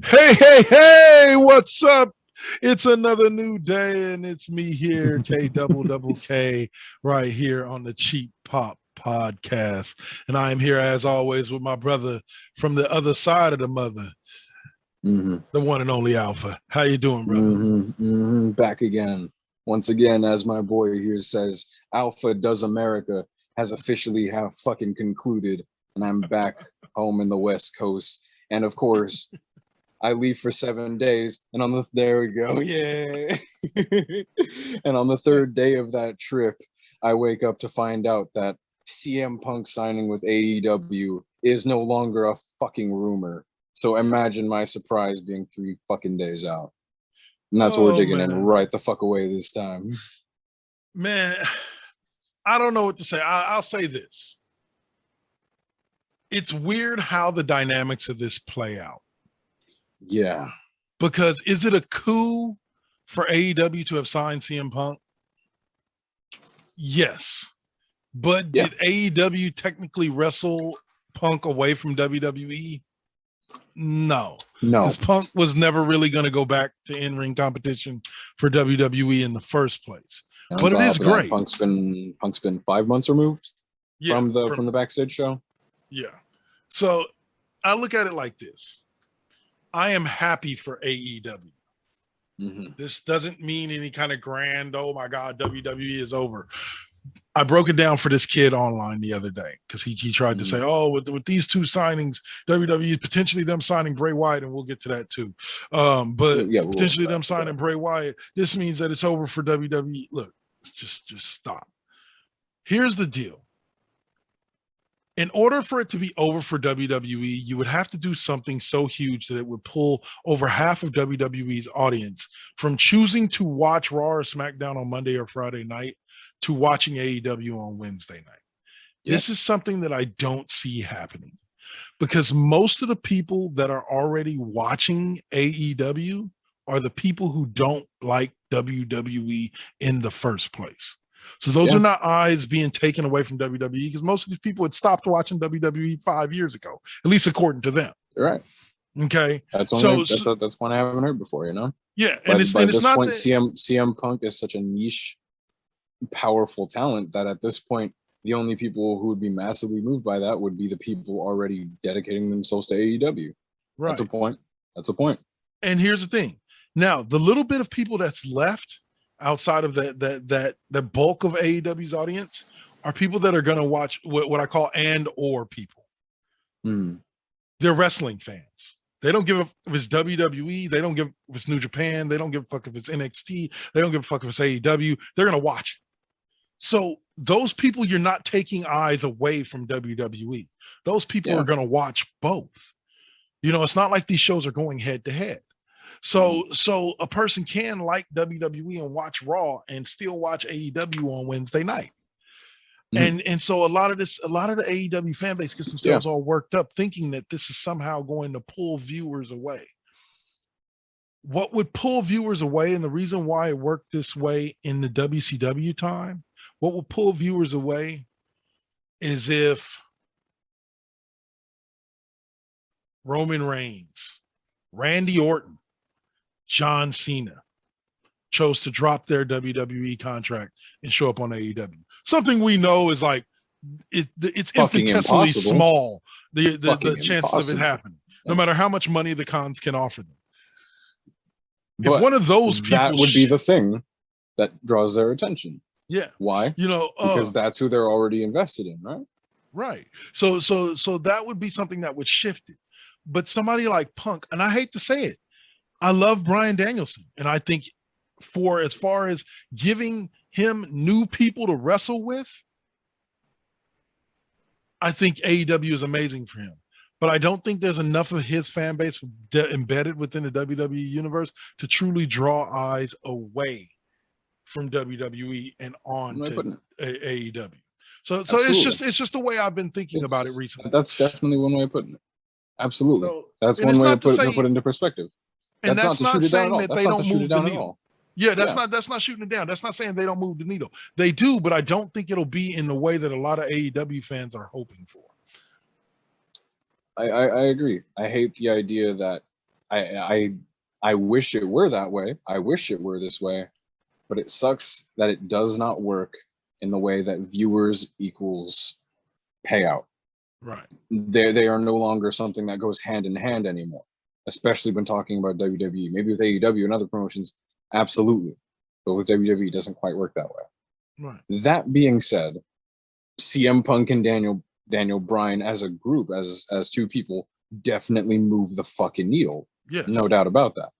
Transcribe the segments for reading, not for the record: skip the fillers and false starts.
Hey, hey, hey, what's up? It's another new day, and it's me here, K right here on the Cheap Pop Podcast. And I am here, as always, with my brother from the other side of the mother, the one and only Alpha. How you doing, brother? Back again. Once again, as my boy here says, Alpha Does America has officially fucking concluded, and I'm back home in the West Coast. And of course, I leave for 7 days, and there we go, yeah. And on the third day of that trip, I wake up to find out that CM Punk signing with AEW is no longer a fucking rumor. So imagine my surprise being 3 fucking days out. And that's what we're digging in right the fuck away this time. Man, I don't know what to say. I'll say this. It's weird how the dynamics of this play out. Yeah. Because is it a coup for AEW to have signed CM Punk? Yes. But did AEW technically wrestle Punk away from WWE? No. Because Punk was never really going to go back to in-ring competition for WWE in the first place. But it is great. Punk's been 5 months removed from the backstage show. Yeah. So I look at it like this. I am happy for AEW. This doesn't mean any kind of grand, oh my God, WWE is over. I broke it down for this kid online the other day because he tried to say, oh, with these 2 signings, WWE potentially them signing Bray Wyatt, and we'll get to that too. Potentially them signing Bray Wyatt, this means that it's over for WWE. Look, just stop. Here's the deal. In order for it to be over for WWE, you would have to do something so huge that it would pull over half of WWE's audience from choosing to watch Raw or SmackDown on Monday or Friday night to watching AEW on Wednesday night. Yeah. This is something that I don't see happening because most of the people that are already watching AEW are the people who don't like WWE in the first place. So those are not eyes being taken away from WWE because most of these people had stopped watching WWE 5 years ago, at least according to them. Right. Okay. That's one I haven't heard before, you know? Yeah. And by this point, CM Punk is such a niche, powerful talent that at this point, the only people who would be massively moved by that would be the people already dedicating themselves to AEW. Right. That's a point. And here's the thing. Now, the little bit of people that's left outside of the bulk of AEW's audience are people that are going to watch what I call and/or people. They're wrestling fans. They don't give a if it's WWE. They don't give if it's New Japan. They don't give a fuck if it's NXT. They don't give a fuck if it's AEW. They're going to watch it. So those people, you're not taking eyes away from WWE. Those people are going to watch both. You know, it's not like these shows are going head to head. So a person can like WWE and watch Raw and still watch AEW on Wednesday night. And so a lot of the AEW fan base gets themselves all worked up thinking that this is somehow going to pull viewers away. What would pull viewers away, and the reason why it worked this way in the WCW time, what would pull viewers away is if Roman Reigns, Randy Orton, John Cena chose to drop their WWE contract and show up on AEW. Something we know is like it's infinitesimally small, the chances of it happening, no matter how much money the cons can offer them. But if one of those people, that would be the thing that draws their attention. Yeah. Why? You know, because that's who they're already invested in, right? Right. So that would be something that would shift it. But somebody like Punk, and I hate to say it, I love Bryan Danielson, and I think for as far as giving him new people to wrestle with, I think AEW is amazing for him. But I don't think there's enough of his fan base embedded within the WWE universe to truly draw eyes away from WWE and on to AEW. So it's just the way I've been thinking about it recently. That's definitely one way of putting it. Absolutely. So, that's one way to put it into perspective. And that's not saying that they don't move the needle. Yeah, that's not shooting it down. That's not saying they don't move the needle. They do, but I don't think it'll be in the way that a lot of AEW fans are hoping for. I agree. I hate the idea that I wish it were that way. I wish it were this way, but it sucks that it does not work in the way that viewers equals payout. Right. They are no longer something that goes hand in hand anymore, especially when talking about WWE. Maybe with AEW and other promotions, absolutely. But with WWE, it doesn't quite work that way. Right. That being said, CM Punk and Daniel Bryan as a group, as two people, definitely move the fucking needle. Yes. No doubt about that.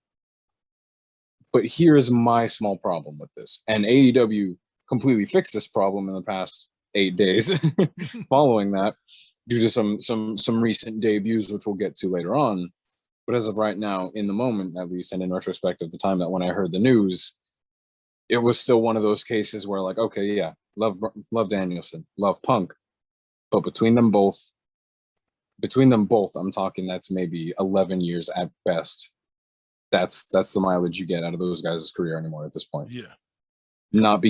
But here's my small problem with this. And AEW completely fixed this problem in the past 8 days following that, due to some recent debuts, which we'll get to later on. But as of right now, in the moment, at least, and in retrospect of the time that when I heard the news, it was still one of those cases where, like, okay, yeah, love Danielson, love Punk, but between them both, I'm talking that's maybe 11 years at best. That's the mileage you get out of those guys' career anymore at this point. Yeah. Not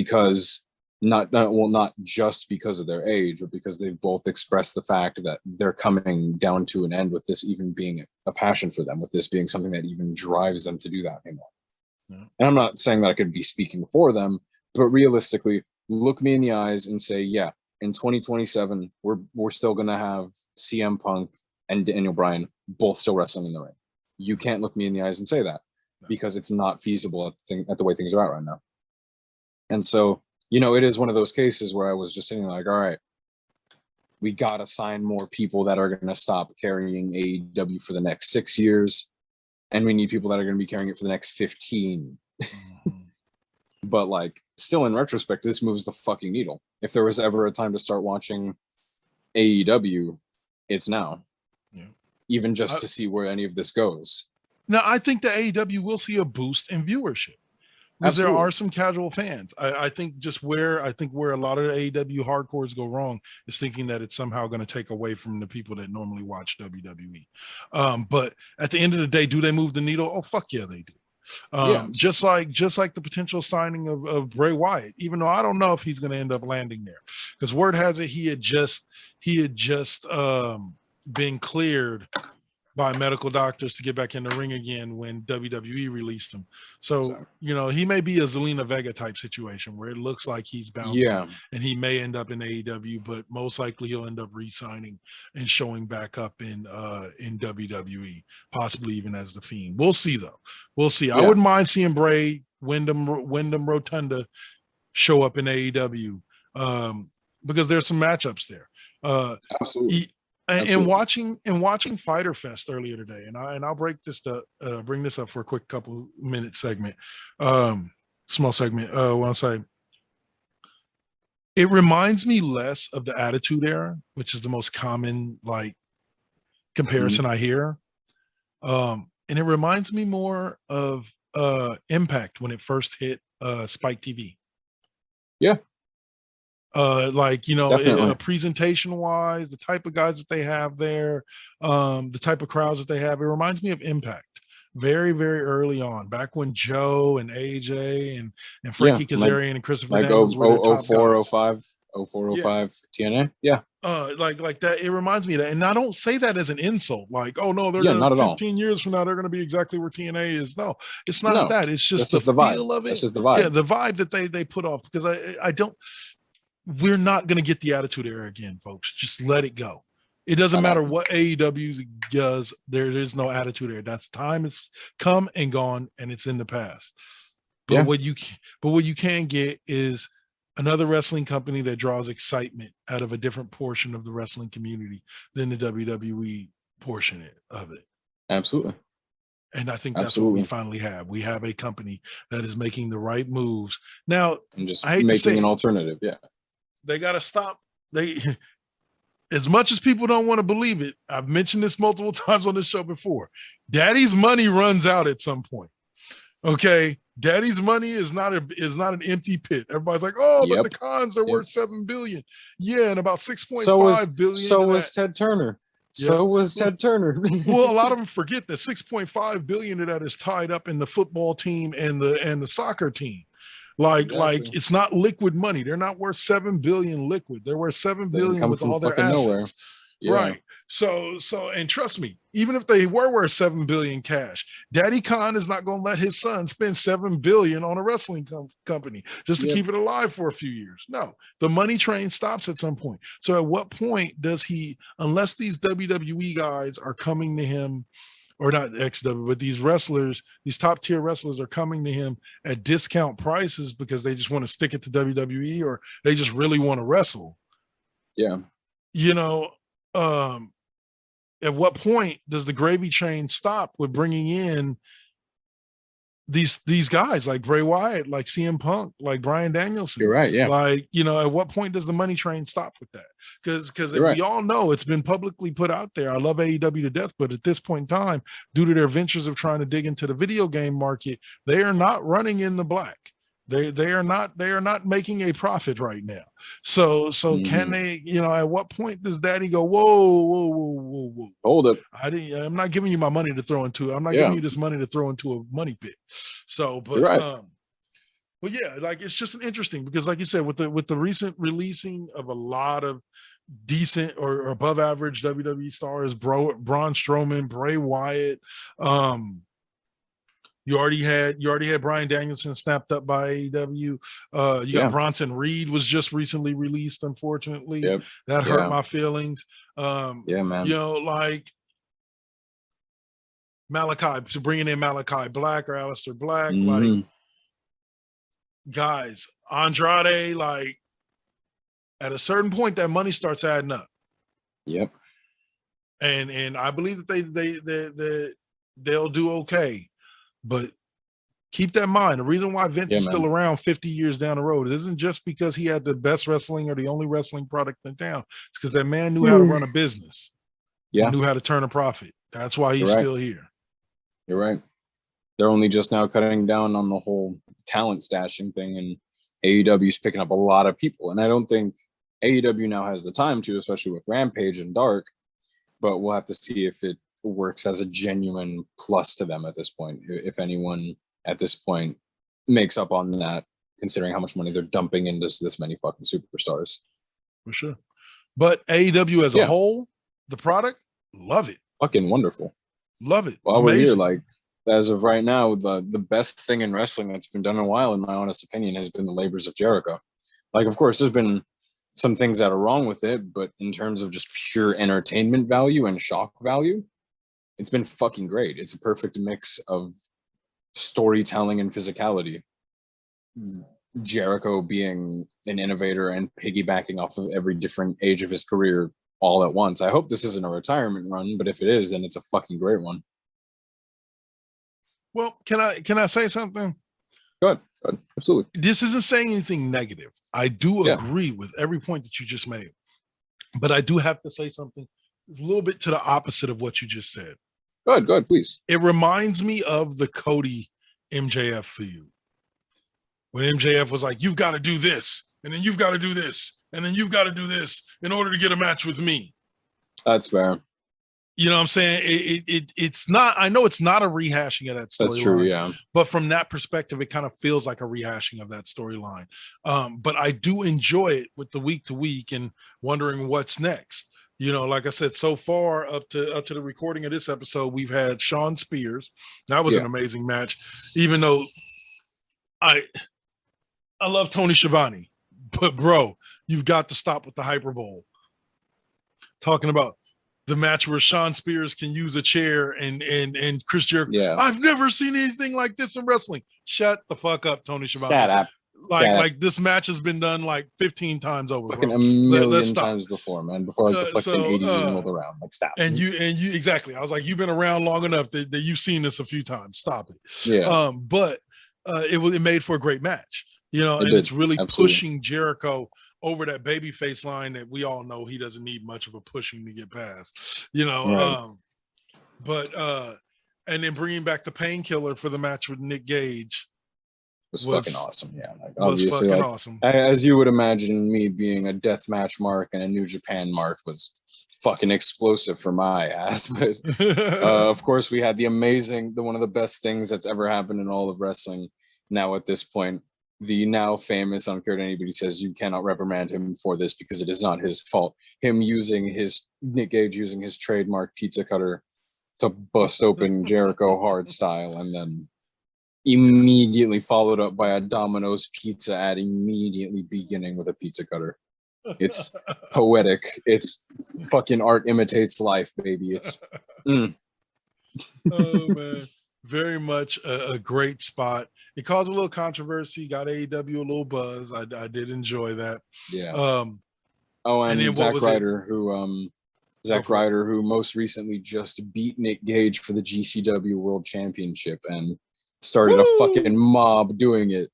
just because of their age, but because they've both expressed the fact that they're coming down to an end with this even being a passion for them, with this being something that even drives them to do that anymore. Yeah. And I'm not saying that I could be speaking for them, but realistically, look me in the eyes and say, yeah, in 2027, we're still gonna have CM Punk and Daniel Bryan both still wrestling in the ring. You can't look me in the eyes and say that, because it's not feasible at the way things are at right now. And so, it is one of those cases where I was just sitting like, all right, we got to sign more people that are going to stop carrying AEW for the next 6 years. And we need people that are going to be carrying it for the next 15. Mm-hmm. But like, still in retrospect, this moves the fucking needle. If there was ever a time to start watching AEW, it's now. Yeah. Even just to see where any of this goes. Now, I think the AEW will see a boost in viewership, because there are some casual fans. I think where a lot of the AEW hardcores go wrong is thinking that it's somehow going to take away from the people that normally watch WWE. But at the end of the day, do they move the needle? Oh, fuck yeah, they do. Just like the potential signing of Bray Wyatt, even though I don't know if he's going to end up landing there, because word has it he had just been cleared by medical doctors to get back in the ring again when WWE released him. So, he may be a Zelina Vega type situation where it looks like he's bouncing and he may end up in AEW, but most likely he'll end up re-signing and showing back up in WWE, possibly even as the Fiend. We'll see though. We'll see. Yeah. I wouldn't mind seeing Bray Wyndham Rotunda show up in AEW because there's some matchups there. Absolutely. And watching Fyter Fest earlier today, and I'll bring this up for a quick couple minute segment, small segment. When I say it reminds me less of the Attitude Era, which is the most common comparison I hear, and it reminds me more of Impact when it first hit Spike TV. Yeah. Presentation wise, the type of guys that they have there, the type of crowds that they have, it reminds me of Impact very, very early on, back when Joe and AJ and Frankie Kazarian and Christopher Daniels were the top 04, 05 TNA. Yeah. Like that. It reminds me of that. And I don't say that as an insult. Like, oh no, they're gonna 15 years from now, they're gonna be exactly where TNA is. No, it's not that. It's just the feel of it. It's just the vibe. Yeah, the vibe that they put off, because we're not going to get the Attitude Era again, folks. Just let it go. It doesn't matter what AEW does. There is no Attitude Era. That's time has come and gone, and it's in the past. But what you can get is another wrestling company that draws excitement out of a different portion of the wrestling community than the WWE portion of it. Absolutely. And I think that's what we finally have. We have a company that is making the right moves. Now, and just making an alternative. Yeah. They got to stop. As much as people don't want to believe it, I've mentioned this multiple times on this show before. Daddy's money runs out at some point. Okay, Daddy's money is not an empty pit. Everybody's like, oh, but the cons are worth $7 billion. Yeah, and about 6.5 billion. So was Ted Turner. Yeah. So was Ted Turner. Well, a lot of them forget that 6.5 billion of that is tied up in the football team and the soccer team. Like it's not liquid money. They're not worth $7 billion liquid. They're worth $7 billion with all their assets. Nowhere. Right. So, and trust me, even if they were worth $7 billion cash, Daddy Khan is not going to let his son spend $7 billion on a wrestling company just to keep it alive for a few years. No, the money train stops at some point. So at what point does he, unless these WWE guys are coming to him, or not XW, but these wrestlers, these top tier wrestlers are coming to him at discount prices because they just want to stick it to WWE, or they just really want to wrestle. Yeah. You know, at what point does the gravy train stop with bringing in these guys like Bray Wyatt, like CM Punk, like Bryan Danielson? You're right. Yeah. Like, you know, at what point does the money train stop with that? Because we all know it's been publicly put out there. I love AEW to death, but at this point in time, due to their ventures of trying to dig into the video game market, they are not running in the black. They are not making a profit right now. So can they, you know, at what point does Daddy go, whoa, hold it, I'm not giving you my money to throw into, I'm not giving you this money to throw into a money pit. So but but yeah, like, it's just interesting because, like you said, with the recent releasing of a lot of decent or above average WWE stars, Braun Strowman, Bray Wyatt, you already had Bryan Danielson snapped up by AEW. You got Bronson Reed was just recently released, unfortunately. That hurt my feelings. Man. You know, like Malachi, so bringing in Malachi Black or Aleister Black, like, guys, Andrade, like, at a certain point that money starts adding up. And I believe that they'll do okay. But keep that in mind. The reason why Vince is still around 50 years down the road isn't just because he had the best wrestling or the only wrestling product in town. It's because that man knew how to run a business. Knew how to turn a profit. That's why he's still here. You're right. They're only just now cutting down on the whole talent stashing thing, and AEW's picking up a lot of people. And I don't think AEW now has the time to, especially with Rampage and Dark, but we'll have to see if it works as a genuine plus to them at this point, if anyone at this point makes up on that, considering how much money they're dumping into this many fucking superstars. For sure. But AEW as a whole, the product, love it. Fucking wonderful. Love it. While we're here, like, as of right now, the best thing in wrestling that's been done in a while, in my honest opinion, has been the labors of Jericho. Like, of course, there's been some things that are wrong with it, but in terms of just pure entertainment value and shock value, it's been fucking great. It's a perfect mix of storytelling and physicality. Jericho being an innovator and piggybacking off of every different age of his career all at once. I hope this isn't a retirement run, but if it is, then it's a fucking great one. Well, can I say something? Go ahead. Absolutely. This isn't saying anything negative. I do agree with every point that you just made, but I do have to say something. It's a little bit to the opposite of what you just said. Go ahead, please. It reminds me of the Cody MJF feud. When MJF was like, you've got to do this, and then you've got to do this, and then you've got to do this in order to get a match with me. That's fair. You know what I'm saying? It's not, I know it's not a rehashing of that storyline. That's true, yeah. But from that perspective, it kind of feels like a rehashing of that storyline. But I do enjoy it with the week to week and wondering what's next. You know, like I said, so far up to the recording of this episode, we've had Shawn Spears. That was an amazing match, even though I love Tony Schiavone, but bro, you've got to stop with the hyperbole. Talking about the match where Shawn Spears can use a chair and Chris Jericho. Yeah. I've never seen anything like this in wrestling. Shut the fuck up, Tony Schiavone. Shut up. Like this match has been done like 15 times over. Fucking a million times before, man. Before like the fucking 80s rolled around. Like, stop. And you exactly. I was like, you've been around long enough that you've seen this a few times. Stop it. Yeah. But it made for a great match. You know, it's really pushing Jericho over that babyface line that we all know he doesn't need much of a pushing to get past. You know, and then bringing back the Painkiller for the match with Nick Gage. Was fucking awesome. Yeah, like, obviously, fucking like, awesome. As you would imagine, me being a deathmatch mark and a New Japan mark was fucking explosive for my ass. But of course, we had the one of the best things that's ever happened in all of wrestling. Now at this point, the now famous, I don't care what anybody says, you cannot reprimand him for this because it is not his fault. Him using Nick Gage using his trademark pizza cutter to bust open Jericho hard style, and then immediately followed up by a Domino's pizza ad immediately beginning with a pizza cutter. It's poetic. It's fucking art imitates life, baby. It's Oh man, very much a great spot. It caused a little controversy, got AEW a little buzz. I did enjoy that. Yeah. And Zack Ryder, who most recently just beat Nick Gage for the GCW World Championship and started a fucking mob doing it.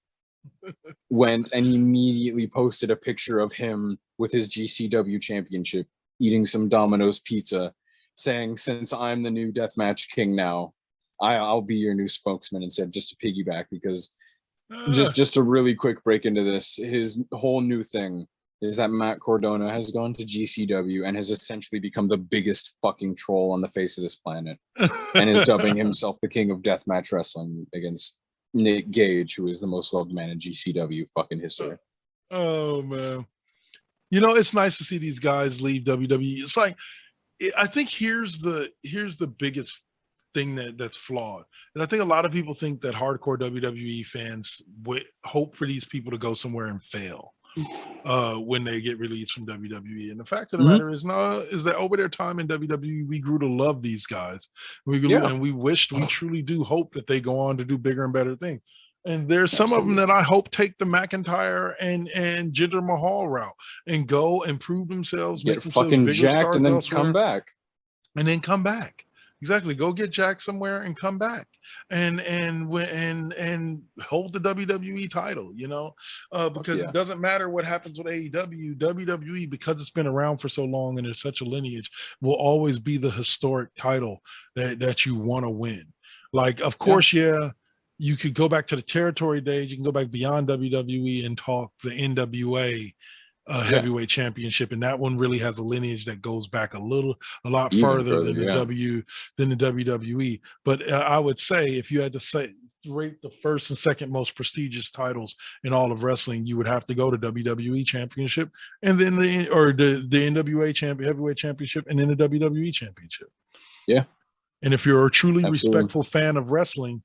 Went and immediately posted a picture of him with his GCW championship eating some Domino's pizza, saying, "Since I'm the new deathmatch king now, I'll be your new spokesman," instead, just to piggyback, because just a really quick break into this, his whole new thing is that Matt Cardona has gone to GCW and has essentially become the biggest fucking troll on the face of this planet and is dubbing himself the king of deathmatch wrestling against Nick Gage, who is the most loved man in GCW fucking history. Oh man, you know, it's nice to see these guys leave WWE. It's like, I think here's the biggest thing that's flawed. And I think a lot of people think that hardcore WWE fans would hope for these people to go somewhere and fail when they get released from WWE. And the fact of the matter is that over their time in WWE, we grew to love these guys. And we truly do hope that they go on to do bigger and better things. And there's some of them that I hope take the McIntyre and Jinder Mahal route and go and prove themselves, get fucking jacked, and then come back. Exactly. Go get jacked somewhere and come back and hold the WWE title, you know, because it doesn't matter what happens with AEW. WWE, because it's been around for so long and there's such a lineage, will always be the historic title that you want to win. Like, of course, you could go back to the territory days. You can go back beyond WWE and talk the NWA heavyweight championship, and that one really has a lineage that goes back a lot further than the WWE. But I would say, if you had to rate the first and second most prestigious titles in all of wrestling, you would have to go to WWE Championship, and then the NWA heavyweight championship, and then the WWE Championship. Yeah. And if you're a truly respectful fan of wrestling,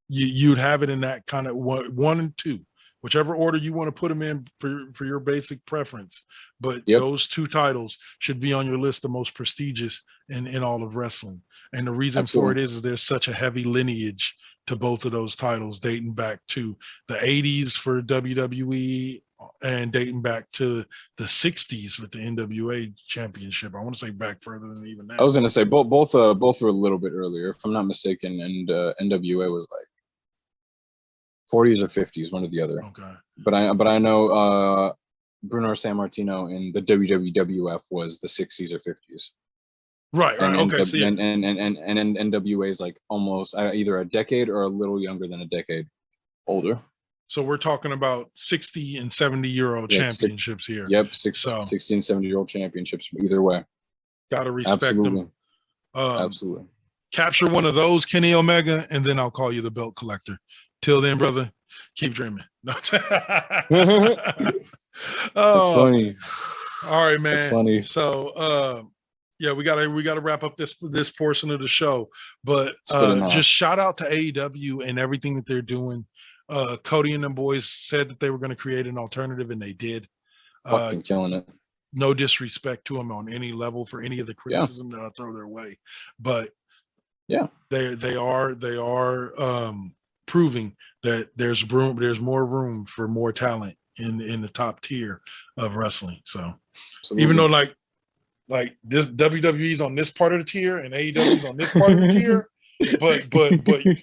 you'd have it in that kind of one and two, whichever order you want to put them in for your basic preference. But those two titles should be on your list of most prestigious in all of wrestling. And the reason for it is there's such a heavy lineage to both of those titles, dating back to the 80s for WWE and dating back to the 60s with the NWA championship. I want to say back further than even that. I was going to say both were a little bit earlier, if I'm not mistaken, and NWA was like 40s or 50s, one or the other. Okay. But I know Bruno Sammartino in the WWF was the 60s or 50s. Right. And Okay. And NWA is like almost either a decade or a little younger than a decade older. So we're talking about 60 and 70-year-old championships here. Yep, 60 and 70-year-old championships. Either way. Got to respect them. Absolutely. Capture one of those, Kenny Omega, and then I'll call you the belt collector. Till then, brother, keep dreaming. That's funny. All right, man. That's funny. So we gotta wrap up this portion of the show. But just shout out to AEW and everything that they're doing. Cody and them boys said that they were going to create an alternative, and they did. Fucking killing it. No disrespect to them on any level for any of the criticism that I throw their way, but they are proving that there's more room for more talent in the top tier of wrestling. So even though like this WWE's on this part of the tier and AEW's on this part of the tier, but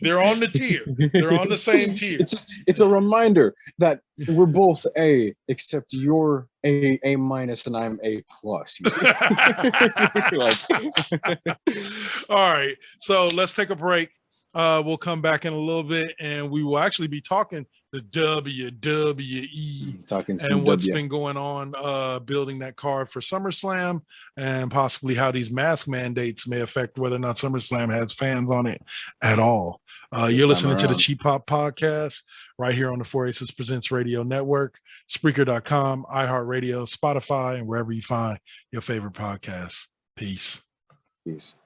they're on the tier. They're on the same tier. It's a reminder that we're both A, except you're A minus and I'm A plus. You see? All right, so let's take a break. We'll come back in a little bit, and we will actually be talking the WWE and what's been going on, building that card for SummerSlam, and possibly how these mask mandates may affect whether or not SummerSlam has fans on it at all. You're listening to the Cheap Pop Podcast right here on the 4Aces Presents Radio Network, Spreaker.com, iHeartRadio, Spotify, and wherever you find your favorite podcasts. Peace. Peace.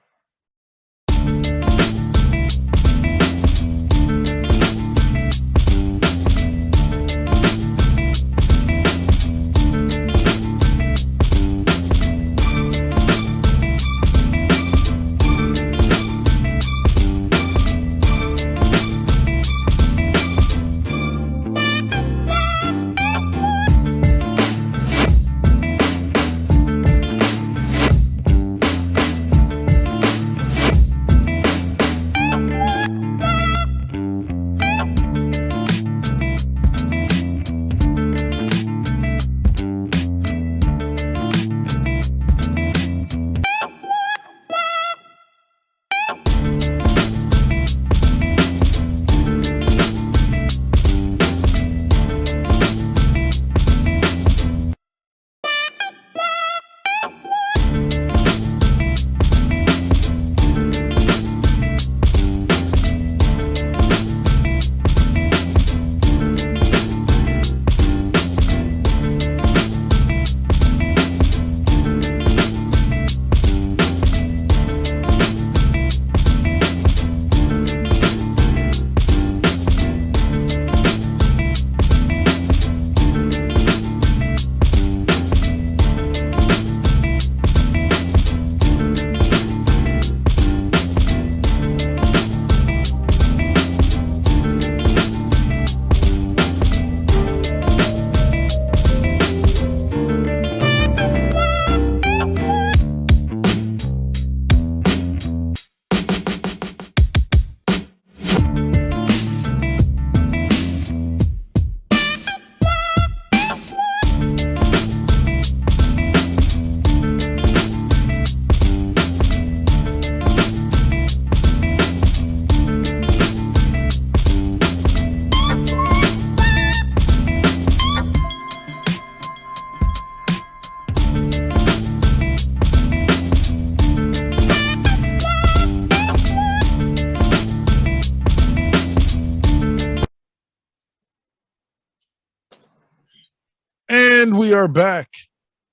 And we are back.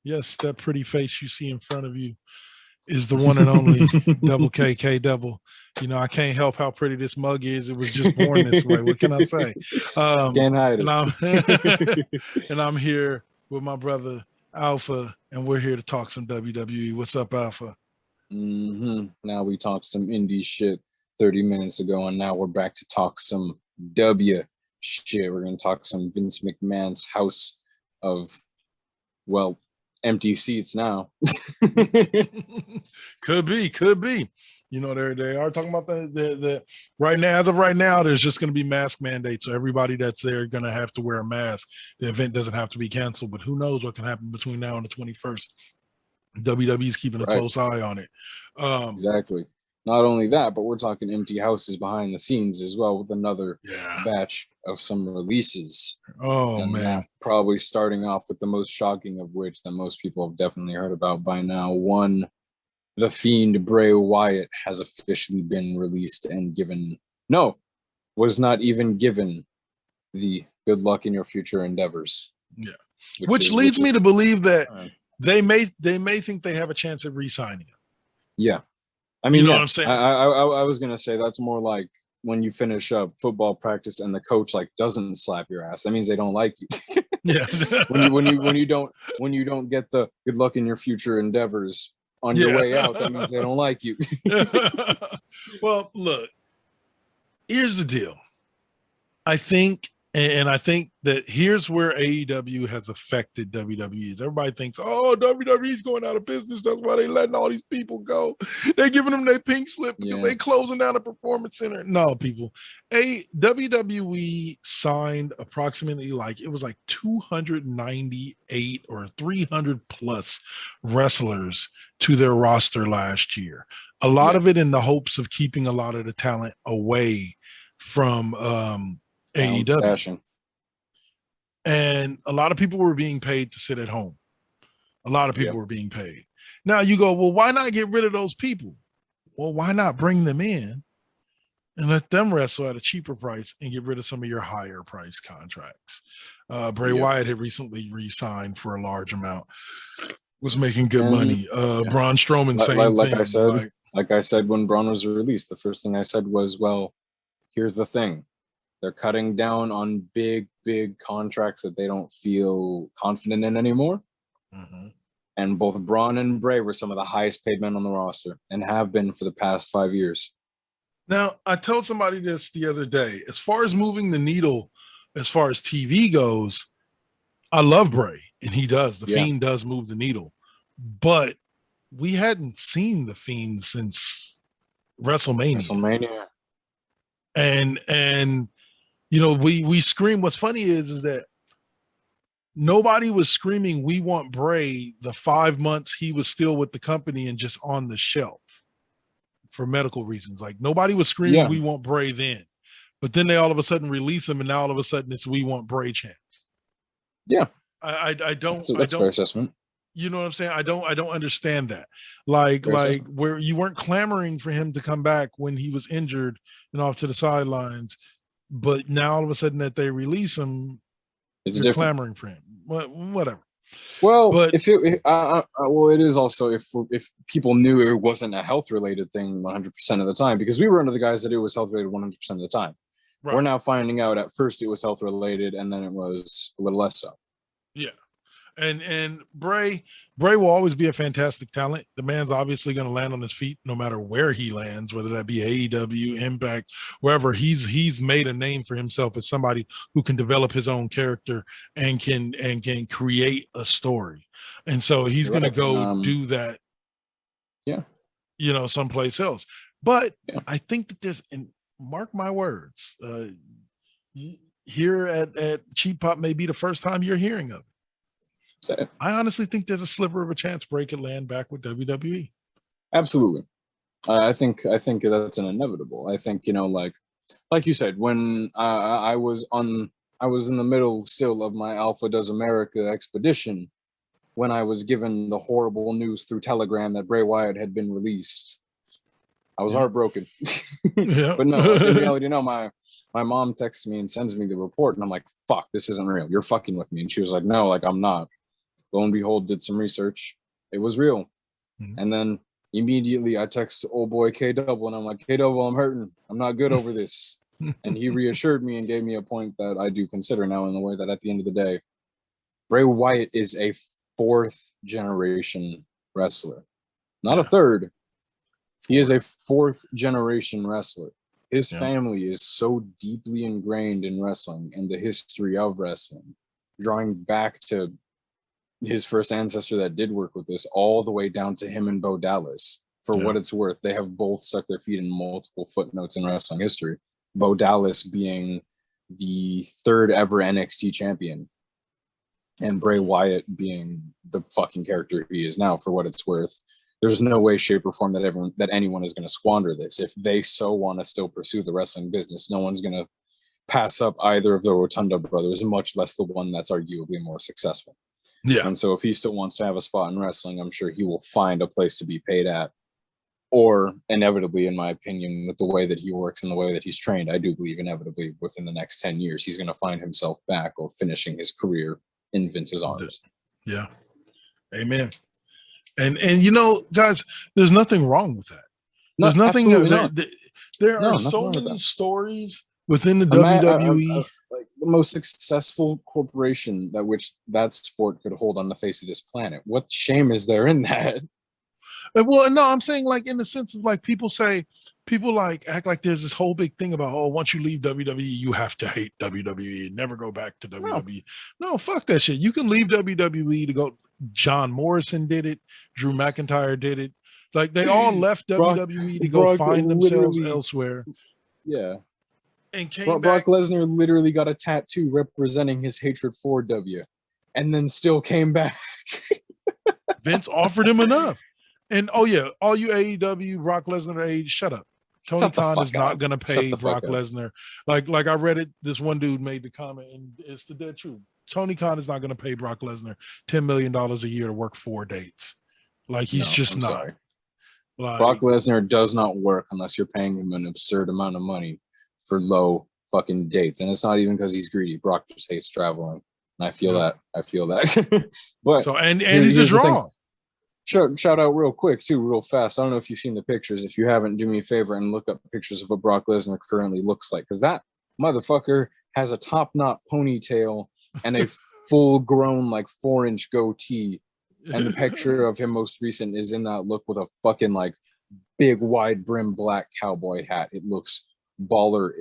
Yes, that pretty face you see in front of you is the one and only Double KK Double. You know, I can't help how pretty this mug is. It was just born this way. What can I say? Can't hide it. And I'm here with my brother Alpha, and we're here to talk some WWE. What's up, Alpha? Now we talked some indie shit 30 minutes ago, and now we're back to talk some W shit. We're going to talk some Vince McMahon's house of, well, empty seats now. Could be. You know, they are talking about the right now. As of right now, there's just going to be mask mandates, so everybody that's there going to have to wear a mask. The event doesn't have to be canceled, but who knows what can happen between now and the 21st. WWE's keeping a close eye on it. Exactly. Not only that, but we're talking empty houses behind the scenes as well, with another batch of some releases. Oh, and man. Probably starting off with the most shocking of which that most people have definitely heard about by now. One, The Fiend Bray Wyatt has officially been released and was not even given the good luck in your future endeavors. Yeah. Which leads me to believe that they may think they have a chance at re-signing him. Yeah. I mean, you know what I'm saying? I was gonna say that's more like when you finish up football practice and the coach like doesn't slap your ass. That means they don't like you. Yeah. when you don't get the good luck in your future endeavors on your way out, that means they don't like you. Well, look, here's the deal. I think And I think that here's where AEW has affected WWE. Everybody thinks, oh, WWE's going out of business. That's why they letting all these people go. They're giving them their pink slip because they closing down a performance center. No, people. WWE signed approximately it was like 298 or 300 plus wrestlers to their roster last year. A lot of it in the hopes of keeping a lot of the talent away from AEW. And a lot of people were being paid to sit at home. A lot of people were being paid. Now you go, well, why not get rid of those people? Well, why not bring them in and let them wrestle at a cheaper price and get rid of some of your higher price contracts? Bray Wyatt had recently re-signed for a large amount, was making good money. Braun Strowman, same thing. Like I said when Braun was released, the first thing I said was, well, here's the thing. They're cutting down on big contracts that they don't feel confident in anymore. Mm-hmm. And both Braun and Bray were some of the highest paid men on the roster and have been for the past 5 years. Now, I told somebody this the other day. As far as moving the needle, as far as TV goes, I love Bray, and he does. The Fiend does move the needle. But we hadn't seen the Fiend since WrestleMania. And you know, we scream. What's funny is that nobody was screaming, we want Bray the 5 months he was still with the company and just on the shelf for medical reasons. Like nobody was screaming, we want Bray then. But then they all of a sudden release him, and now all of a sudden it's we want Bray chance. Yeah. I don't that's fair assessment. You know what I'm saying? I don't understand that. Like where you weren't clamoring for him to come back when he was injured and off to the sidelines. But now all of a sudden that they release him, you're clamoring for him. Whatever. Well, but it is also if people knew it wasn't a health related thing 100% of the time, because we were under the guys that it was health related 100% of the time. Right. We're now finding out at first it was health related, and then it was a little less so. Yeah. And Bray will always be a fantastic talent. The man's obviously going to land on his feet no matter where he lands, whether that be AEW, Impact, wherever. He's made a name for himself as somebody who can develop his own character and can create a story. And so he's going to go do that. Yeah. You know, someplace else. But I think that there's, and mark my words, here at Cheap Pop may be the first time you're hearing of it. I honestly think there's a sliver of a chance Bray could land back with WWE. Absolutely. I think that's an inevitable. I think, you know, like you said, when I was in the middle still of my Alpha Does America expedition, when I was given the horrible news through Telegram that Bray Wyatt had been released, I was heartbroken. But no, in reality, no, my mom texts me and sends me the report, and I'm like, fuck, this isn't real. You're fucking with me. And she was like, no, like I'm not. Lo and behold, did some research. It was real. Mm-hmm. And then immediately I text old boy K-Double, and I'm like, K-Double, I'm hurting. I'm not good over this. And he reassured me and gave me a point that I do consider now, in the way that at the end of the day, Bray Wyatt is a 4th generation wrestler. Not a 3rd. He is a 4th generation wrestler. His family is so deeply ingrained in wrestling and the history of wrestling, drawing back to his first ancestor that did work with this, all the way down to him and Bo Dallas. For what it's worth, they have both stuck their feet in multiple footnotes in wrestling history. Bo Dallas being the 3rd ever NXT champion, and Bray Wyatt being the fucking character he is now. For what it's worth, there's no way, shape, or form that anyone is going to squander this. If they so want to still pursue the wrestling business, no one's going to pass up either of the Rotunda brothers, much less the one that's arguably more successful. Yeah. And so if he still wants to have a spot in wrestling, I'm sure he will find a place to be paid at. Or inevitably, in my opinion, with the way that he works and the way that he's trained, I do believe inevitably within the next 10 years, he's going to find himself back or finishing his career in Vince's arms. Yeah. Amen. And you know, guys, there's nothing wrong with that. There's nothing. There are so many stories within the WWE. Like the most successful corporation that sport could hold on the face of this planet. What shame is there in that? Well, no, I'm saying like in the sense of like people say people like act like there's this whole big thing about, oh, once you leave WWE, you have to hate WWE and never go back to WWE. No, fuck that shit. You can leave WWE to go. John Morrison did it. Drew McIntyre did it. Like they all left WWE to go find themselves elsewhere. Yeah. And came Brock back. Lesnar literally got a tattoo representing his hatred for W, and then still came back. Vince offered him enough. And oh yeah, all you AEW, Brock Lesnar age, shut up. Tony Khan is not going to pay Brock Lesnar. Like I read it, this one dude made the comment, and it's the dead truth. Tony Khan is not going to pay Brock Lesnar $10 million a year to work 4 dates. Like he's just not. Sorry. Like, Brock Lesnar does not work unless you're paying him an absurd amount of money for low fucking dates. And it's not even because he's greedy. Brock just hates traveling. And I feel that. But so and he's a draw. Shout out real quick too, real fast. I don't know if you've seen the pictures. If you haven't, do me a favor and look up pictures of what Brock Lesnar currently looks like, because that motherfucker has a top knot ponytail and a full grown like 4-inch goatee. And the picture of him most recent is in that look with a fucking like big wide brim black cowboy hat. It looks baller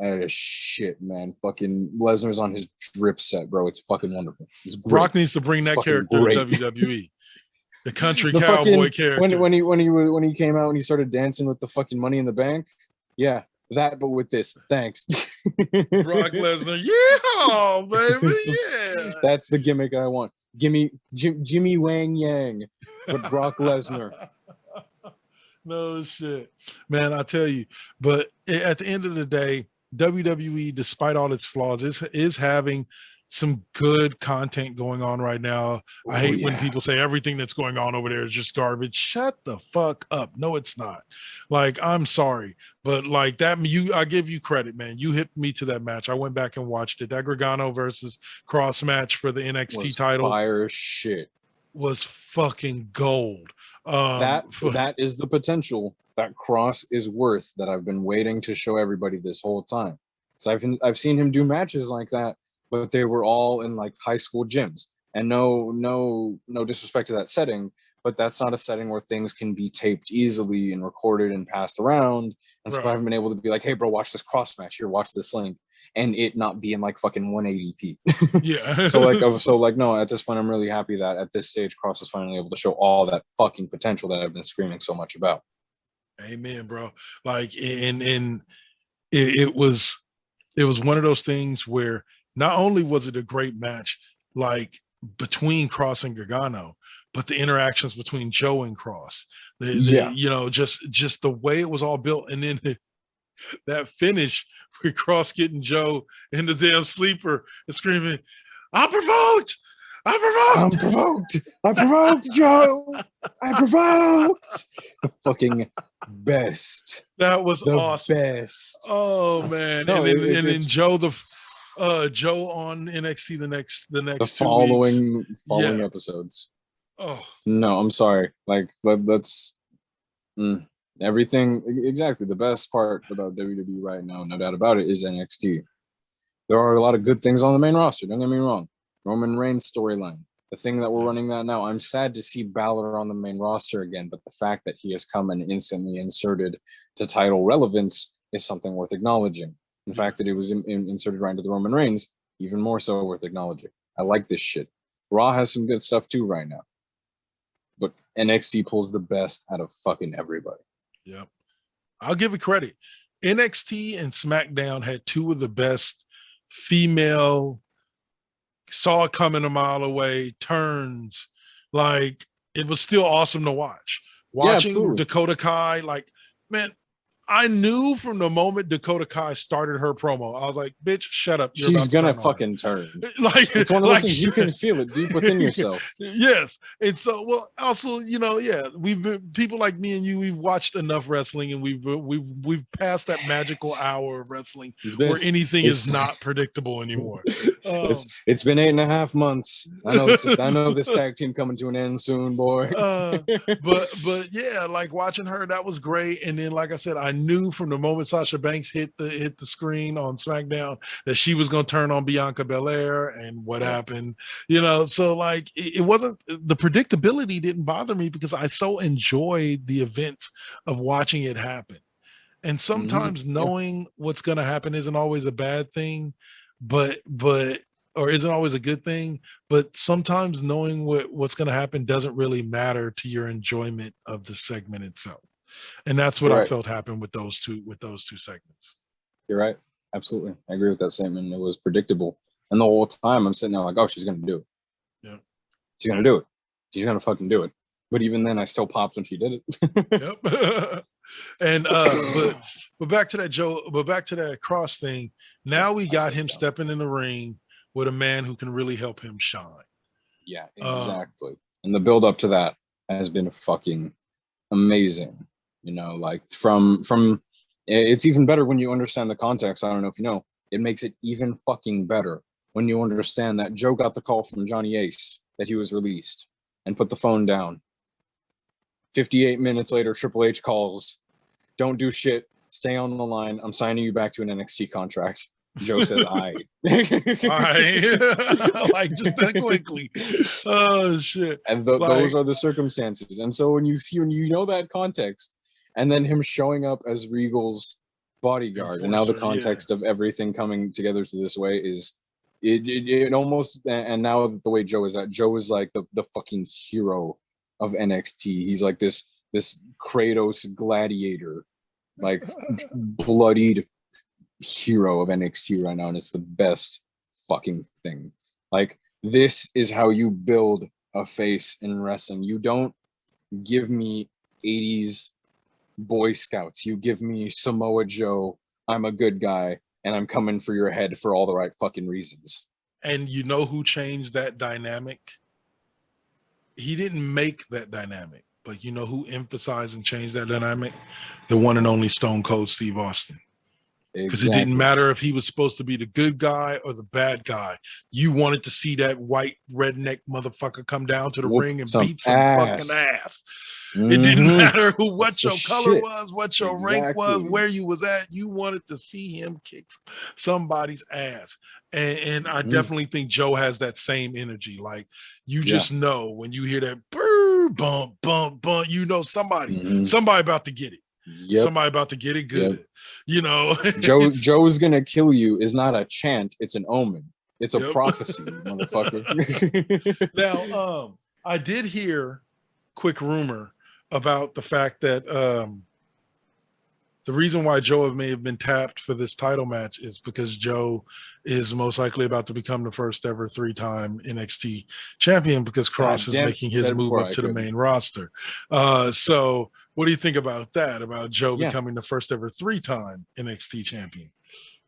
as shit, man. Fucking Lesnar's on his drip set, bro. It's fucking wonderful. It's great. Brock needs to bring that character to WWE. The country cowboy character. When he came out and he started dancing with the fucking Money in the Bank. Yeah, that, but with this. Thanks. Brock Lesnar. Yeah, baby. Yeah. That's the gimmick I want. Gimme Jimmy Wang Yang, but Brock Lesnar. No shit, man. I tell you. But at the end of the day, WWE, despite all its flaws, is having some good content going on right now. I hate when people say everything that's going on over there is just garbage. Shut the fuck up. No, it's not. Like, I'm sorry, but like that, I give you credit, man. You hit me to that match. I went back and watched it. That Gargano versus Cross match for the NXT title. Fire shit. Was fucking gold. That is the potential that Cross is worth that I've been waiting to show everybody this whole time. So I've seen him do matches like that, but they were all in like high school gyms. And no disrespect to that setting, but that's not a setting where things can be taped easily and recorded and passed around. And so I haven't been able to be like, hey bro, watch this Cross match here, watch this link, and it not be in like fucking 180p. Yeah. so no, at this point I'm really happy that at this stage Cross is finally able to show all that fucking potential that I've been screaming so much about. Amen, bro. Like it was one of those things where not only was it a great match, like between Cross and Gargano, but the interactions between Joe and Cross, you know, just the way it was all built. And then that finish with Cross getting Joe in the damn sleeper and screaming, I'm provoked, Joe. I provoked. The fucking best. That was the awesome. Best. Oh man. No, and then Joe Joe on NXT the next following episodes. Oh no, I'm sorry. Like that's everything. Exactly. The best part about WWE right now, no doubt about it, is NXT. There are a lot of good things on the main roster. Don't get me wrong. Roman Reigns storyline, the thing that we're running that now. I'm sad to see Balor on the main roster again, but the fact that he has come and instantly inserted to title relevance is something worth acknowledging. The fact that it was inserted right into the Roman Reigns, even more so worth acknowledging. I like this shit. Raw has some good stuff too right now. But NXT pulls the best out of fucking everybody. Yep. I'll give it credit. NXT and SmackDown had two of the best female, saw it coming a mile away, turns. Like, it was still awesome to watch. Watching Dakota Kai, like, man, I knew from the moment Dakota Kai started her promo, I was like, bitch, shut up. She's gonna fucking turn. Like, it's one of those things you can feel it deep within yourself. Yes. And so, well, also, you know, we've been, people like me and you, we've watched enough wrestling, and we've passed that magical hour of wrestling where anything is not predictable anymore. It's been 8.5 months. I know this tag team coming to an end soon, boy. But yeah, like watching her, that was great. And then, like I said, I knew from the moment Sasha Banks hit the screen on SmackDown that she was going to turn on Bianca Belair, and what happened, you know. So like it wasn't, the predictability didn't bother me because I so enjoyed the event of watching it happen. And sometimes knowing what's going to happen isn't always a bad thing, but or isn't always a good thing, but sometimes knowing what's going to happen doesn't really matter to your enjoyment of the segment itself. And that's what I felt happened with those two segments. You're right. Absolutely. I agree with that statement. It was predictable. And the whole time I'm sitting there like, oh, she's going to do it. Yeah. She's going to do it. She's going to fucking do it. But even then I still popped when she did it. Yep. And but back to that Cross thing. Now we got him stepping in the ring with a man who can really help him shine. Yeah, exactly. And the build up to that has been fucking amazing. You know, like from it's even better when you understand the context. I don't know if you know, it makes it even fucking better when you understand that Joe got the call from Johnny Ace that he was released and put the phone down. 58 minutes later, Triple H calls, don't do shit, stay on the line, I'm signing you back to an NXT contract. Joe says, I. Like, just that quickly. Oh, shit. And those are the circumstances. And so when you know that context, and then him showing up as Regal's bodyguard, and now the context of everything coming together to this way is, it almost, and now the way Joe is at, Joe is like the fucking hero of NXT. He's like this Kratos gladiator, like bloodied hero of NXT right now, and it's the best fucking thing. Like, this is how you build a face in wrestling. You don't give me 80s Boy Scouts. You give me Samoa Joe, I'm a good guy, and I'm coming for your head for all the right fucking reasons. And you know who changed that dynamic? He didn't make that dynamic, but you know who emphasized and changed that dynamic? The one and only Stone Cold Steve Austin. Because it didn't matter if he was supposed to be the good guy or the bad guy. You wanted to see that white redneck motherfucker come down to the ring and beat some fucking ass. It didn't matter what your color was, what your rank was, where you was at. You wanted to see him kick somebody's ass. And I definitely think Joe has that same energy. Like, you just know when you hear that brr, bump, bump, bump, you know somebody about to get it. Yep. Somebody about to get it good. Yep. You know, Joe's gonna kill you is not a chant, it's an omen. It's a prophecy, motherfucker. Now, I did hear quick rumor about the fact that the reason why Joe may have been tapped for this title match is because Joe is most likely about to become the first ever 3-time NXT champion, because Cross is making his move up to the main roster. So what do you think about that? About Joe becoming the first ever 3-time NXT champion?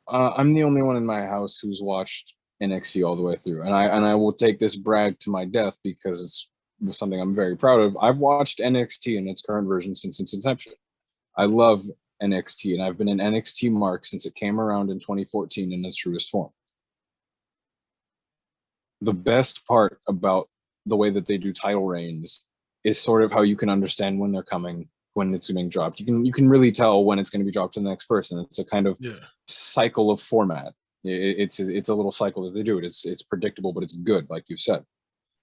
I'm the only one in my house who's watched NXT all the way through. And I will take this brag to my death because it's something I'm very proud of. I've watched NXT in its current version since its inception. I love NXT, and I've been an NXT mark since it came around in 2014 in its truest form. The best part about the way that they do title reigns is sort of how you can understand when they're coming, when it's being dropped. You can really tell when it's going to be dropped to the next person. It's a kind of cycle of format. It's a little cycle that they do. It's predictable, but it's good, like you said,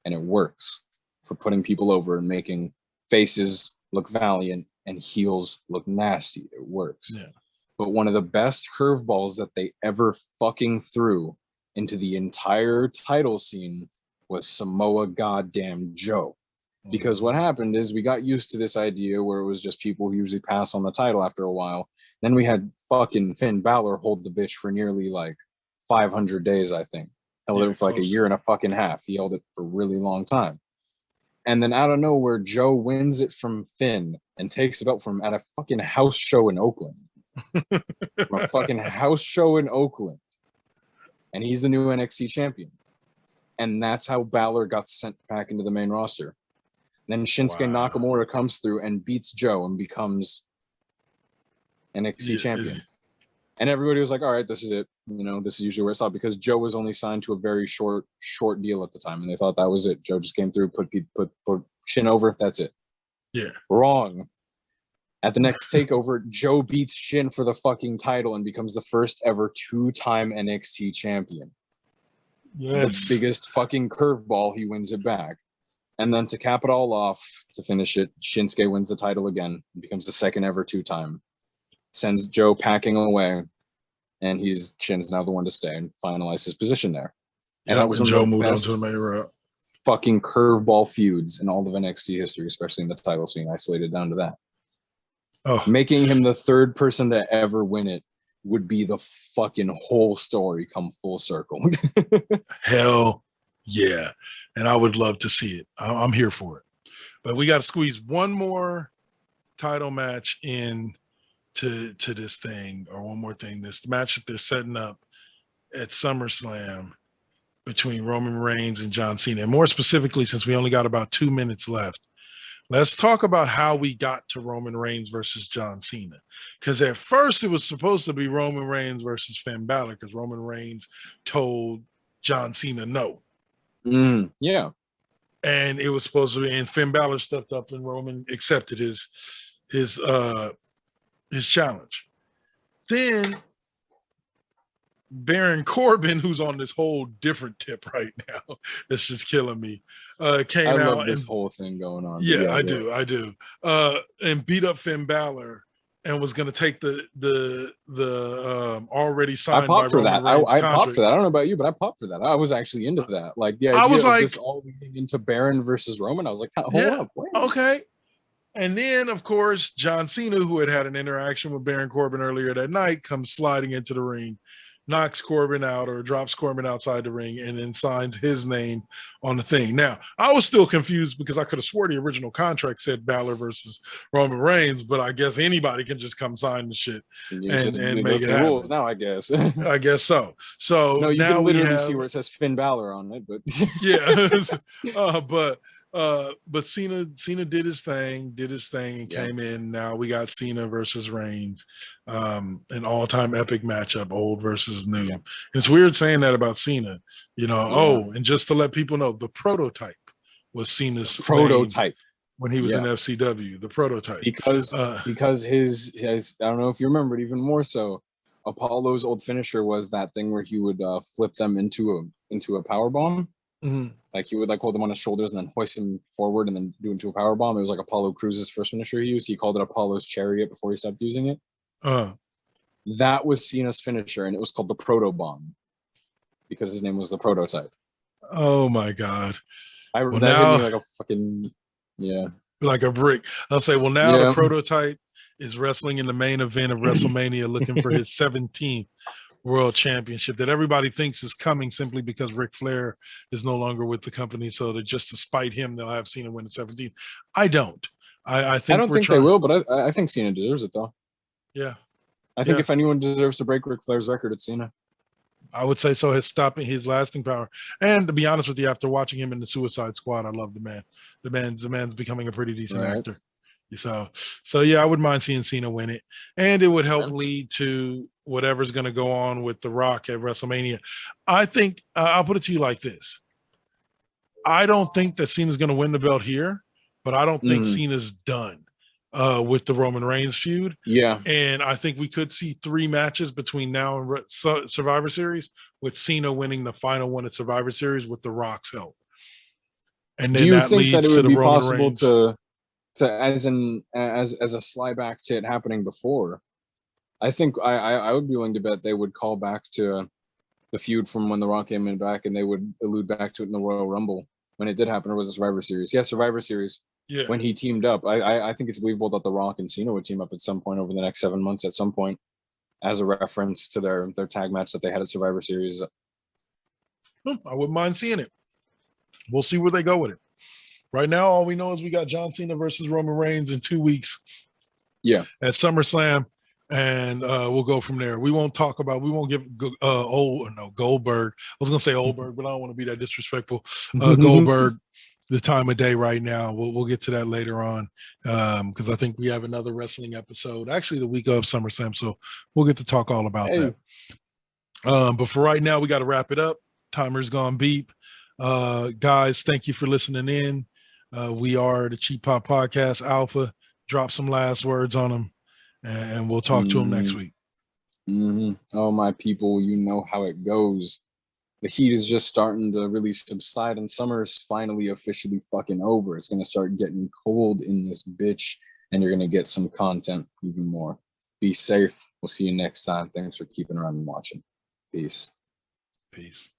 and it works for putting people over and making faces look valiant and heels look nasty. It works. Yeah. But one of the best curveballs that they ever fucking threw into the entire title scene was Samoa goddamn Joe. Because what happened is we got used to this idea where it was just people who usually pass on the title after a while. Then we had fucking Finn Balor hold the bitch for nearly like 500 days, I think. Held it for like a year and a fucking half. He held it for a really long time. And then out of nowhere, Joe wins it from Finn and takes the belt from him at a fucking house show in Oakland. A fucking house show in Oakland. And he's the new NXT champion. And that's how Balor got sent back into the main roster. Then Shinsuke Nakamura comes through and beats Joe and becomes NXT champion. And everybody was like, all right, this is it. You know, this is usually where it's at, because Joe was only signed to a very short deal at the time. And they thought that was it. Joe just came through, put Shin over. That's it. Yeah. Wrong. At the next takeover, Joe beats Shin for the fucking title and becomes the first ever 2-time NXT champion. Yes. The biggest fucking curveball, he wins it back. And then to cap it all off, to finish it, Shinsuke wins the title again and becomes the second ever 2-time. sends Joe packing away, and Shin's now the one to stay and finalize his position there. And that was one Joe of the moved on best to the main route. fucking curveball feuds in all of NXT history, especially in the title scene, isolated down to that. Oh. Making him the third person to ever win it would be the fucking whole story come full circle. Hell yeah. And I would love to see it. I'm here for it. But we got to squeeze one more title match in to this thing, or one more thing. This match that they're setting up at SummerSlam between Roman Reigns and John Cena. And more specifically, since we only got about 2 minutes left, let's talk about how we got to Roman Reigns versus John Cena. Because at first it was supposed to be Roman Reigns versus Finn Balor, because Roman Reigns told John Cena no. Yeah. And it was supposed to be, and Finn Balor stepped up and Roman accepted his challenge. Then Baron Corbin, who's on this whole different tip right now, that's just killing me, came out. I love this whole thing going on. Yeah, I do. And beat up Finn Balor and was going to take the already signed. I popped by for Roman that. Reigns I popped for that. I don't know about you, but I popped for that. I was actually into that. Like the idea I was of like, this all leading into Baron versus Roman. I was like, hold up, wait. Okay. And then, of course, John Cena, who had an interaction with Baron Corbin earlier that night, comes sliding into the ring, knocks Corbin out or drops Corbin outside the ring, and then signs his name on the thing. Now, I was still confused because I could have swore the original contract said Balor versus Roman Reigns, but I guess anybody can just come sign the shit and make it happen. Rules now, I guess. I guess so. So no, you now can literally see where it says Finn Balor on it, but yeah. But Cena did his thing and came in. Now we got Cena versus Reigns, an all-time epic matchup, old versus new. Yeah. It's weird saying that about Cena, and just to let people know, the prototype was Cena's prototype when he was in FCW, the prototype. Because his I don't know if you remember it, even more so, Apollo's old finisher was that thing where he would flip them into a power bomb. Mm-hmm. Like he would hold them on his shoulders and then hoist him forward and then do into a power bomb. It was like Apollo Cruz's first finisher he used. He called it Apollo's Chariot before he stopped using it. That was Cena's finisher, and it was called the Proto Bomb because his name was the Prototype. Oh my God! That hit me like a fucking like a brick. I'll say, well, now the Prototype is wrestling in the main event of WrestleMania, looking for his 17th World Championship that everybody thinks is coming simply because Ric Flair is no longer with the company. So that just to spite him, they'll have Cena win the 17th. I don't. I don't think they will, but I think Cena deserves it though. Yeah. I think if anyone deserves to break Ric Flair's record, it's Cena. I would say so. His lasting power. And to be honest with you, after watching him in the Suicide Squad, I love the man. The man's becoming a pretty decent actor. So yeah, I wouldn't mind seeing Cena win it, and it would help lead to whatever's going to go on with The Rock at WrestleMania. I think I'll put it to you like this: I don't think that Cena's going to win the belt here, but I don't think Cena's done with the Roman Reigns feud. Yeah, and I think we could see 3 matches between now and Survivor Series, with Cena winning the final one at Survivor Series with The Rock's help. And then do you that think leads that it to would the be Roman possible Reigns. to as a slide back to it happening before? I think I would be willing to bet they would call back to the feud from when The Rock came in back, and they would allude back to it in the Royal Rumble when it did happen, or was it Survivor Series? Yeah, Survivor Series. Yeah. When he teamed up, I think it's believable that The Rock and Cena would team up at some point over the next 7 months at some point, as a reference to their tag match that they had at Survivor Series. I wouldn't mind seeing it. We'll see where they go with it. Right now, all we know is we got John Cena versus Roman Reigns in 2 weeks. Yeah. At SummerSlam, and we'll go from there. We won't give Goldberg. I was gonna say Oldberg, but I don't want to be that disrespectful. Goldberg the time of day right now. We'll get to that later on, because I think we have another wrestling episode actually the week of SummerSlam, so we'll get to talk all about that. But for right now, we got to wrap it up. Timer's gone beep. Guys, thank you for listening in. We are the Cheap Pop Podcast. Alpha, drop some last words on them, and we'll talk to them next week. Oh, my people, you know how it goes. The heat is just starting to really subside, and summer is finally officially fucking over. It's going to start getting cold in this bitch, and you're going to get some content even more. Be safe. We'll see you next time. Thanks for keeping around and watching. Peace. Peace.